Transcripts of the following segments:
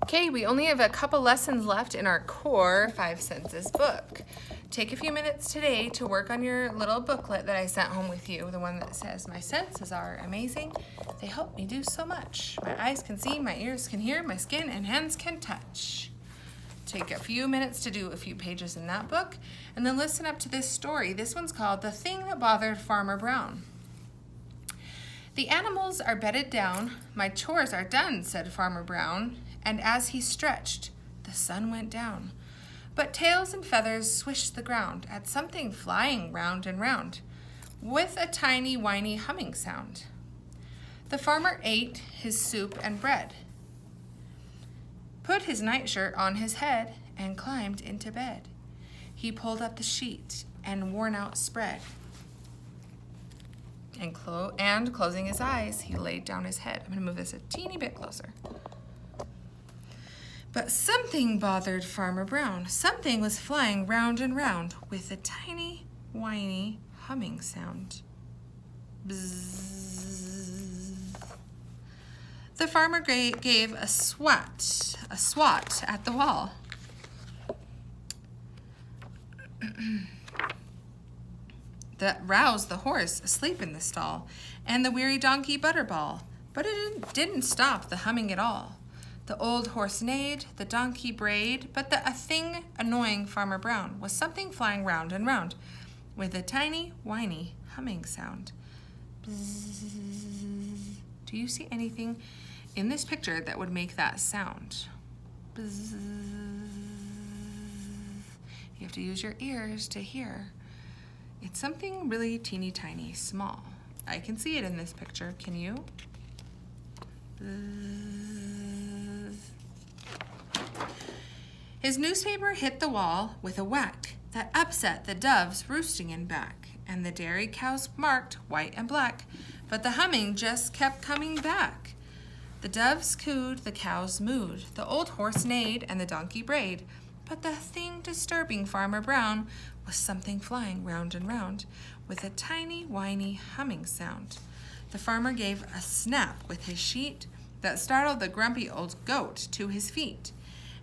Okay, we only have a couple lessons left in our core 5 senses book. Take a few minutes today to work on your little booklet that I sent home with you, the one that says, "My senses are amazing. They help me do so much. My eyes can see, my ears can hear, my skin and hands can touch." Take a few minutes to do a few pages in that book, and then listen up to this story. This one's called "The Thing That Bothered Farmer Brown." "The animals are bedded down, my chores are done," said Farmer Brown, and as he stretched, the sun went down. But tails and feathers swished the ground at something flying round and round, with a tiny whiny humming sound. The farmer ate his soup and bread, put his nightshirt on his head, and climbed into bed. He pulled up the sheet and worn out spread, and closing his eyes, he laid down his head. I'm going to move this a teeny bit closer. But something bothered Farmer Brown. Something was flying round and round with a tiny, whiny humming sound. Bzzz. The farmer gave a swat at the wall. That roused the horse asleep in the stall, and the weary donkey Butterball. But it didn't stop the humming at all. The old horse neighed, the donkey brayed, but a thing annoying Farmer Brown was something flying round and round with a tiny, whiny humming sound. Bzzz. Do you see anything in this picture that would make that sound? Bzzz. You have to use your ears to hear. It's something really teeny tiny, small. I can see it in this picture. Can you? His newspaper hit the wall with a whack that upset the doves roosting in back, and the dairy cows marked white and black, but the humming just kept coming back. The doves cooed, the cows mooed, the old horse neighed, and the donkey brayed, but the thing disturbing Farmer Brown was something flying round and round with a tiny, whiny humming sound. The farmer gave a snap with his sheet that startled the grumpy old goat to his feet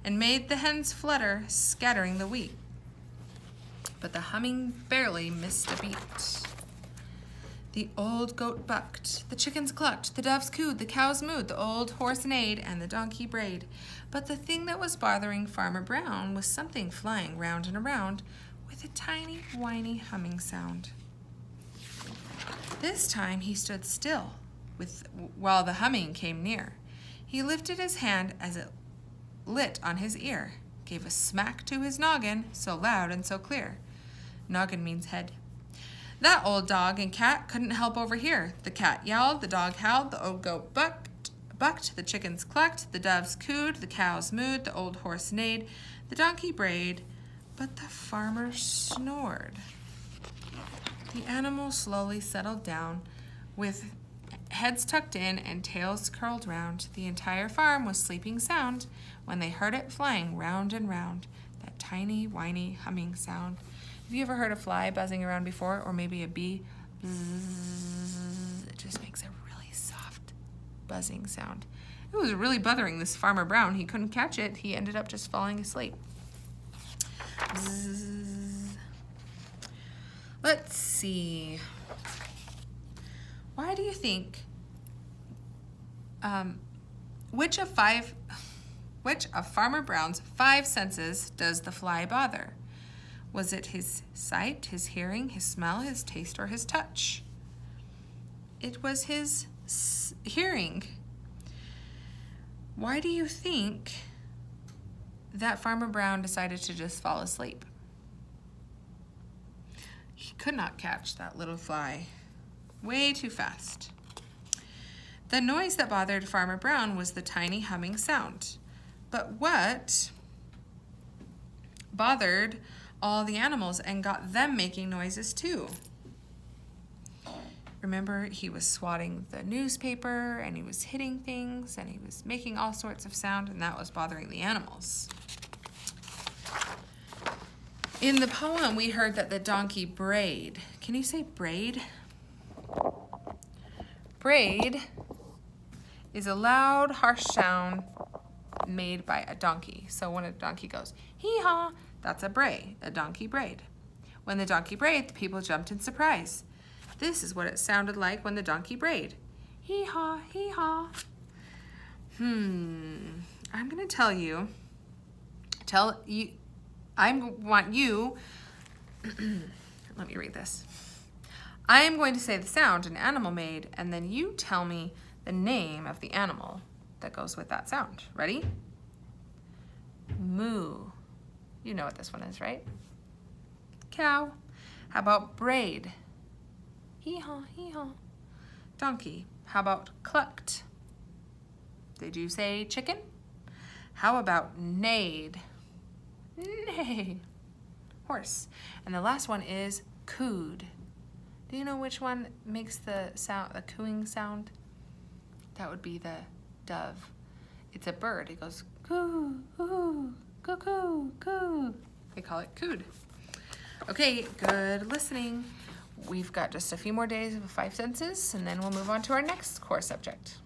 and made the hens flutter, scattering the wheat. But the humming barely missed a beat. The old goat bucked, the chickens clucked, the doves cooed, the cows mooed, the old horse neighed, and the donkey brayed. But the thing that was bothering Farmer Brown was something flying round and around with a tiny, whiny humming sound. This time he stood still while the humming came near. He lifted his hand as it lit on his ear, gave a smack to his noggin, so loud and so clear. Noggin means head. That old dog and cat couldn't help overhear. The cat yowled, the dog howled, the old goat bucked, the chickens clucked, the doves cooed, the cows mooed, the old horse neighed, the donkey brayed, but the farmer snored. The animals slowly settled down, with heads tucked in and tails curled round. The entire farm was sleeping sound when they heard it flying round and round, that tiny, whiny humming sound. Have you ever heard a fly buzzing around before, or maybe a bee? Bzzz. It just makes a really soft buzzing sound. It was really bothering this Farmer Brown. He couldn't catch it. He ended up just falling asleep. Bzzz. Let's see. Why do you think, which of Farmer Brown's 5 senses does the fly bother? Was it his sight, his hearing, his smell, his taste, or his touch? It was his hearing. Why do you think that Farmer Brown decided to just fall asleep? He could not catch that little fly. Way too fast. The noise that bothered Farmer Brown was the tiny humming sound. But what bothered all the animals and got them making noises too? Remember, he was swatting the newspaper, and he was hitting things, and he was making all sorts of sound, and that was bothering the animals. In the poem, we heard that the donkey brayed. Can you say brayed? Brayed is a loud, harsh sound made by a donkey. So when a donkey goes, hee-haw, that's a bray, a donkey brayed. When the donkey brayed, the people jumped in surprise. This is what it sounded like when the donkey brayed. Hee-haw, hee-haw. I'm going to tell you, I want you, let me read this. I am going to say the sound an animal made, and then you tell me the name of the animal that goes with that sound. Ready? Moo. You know what this one is, right? Cow. How about braid? Hee-haw, hee-haw. Donkey. How about clucked? Did you say chicken? How about neighed? Neigh. Horse. And the last one is cooed. Do you know which one makes the sound, the cooing sound? That would be the dove. It's a bird. It goes coo, coo, coo, coo, coo. They call it cooed. Okay, good listening. We've got just a few more days of 5 senses, and then we'll move on to our next core subject.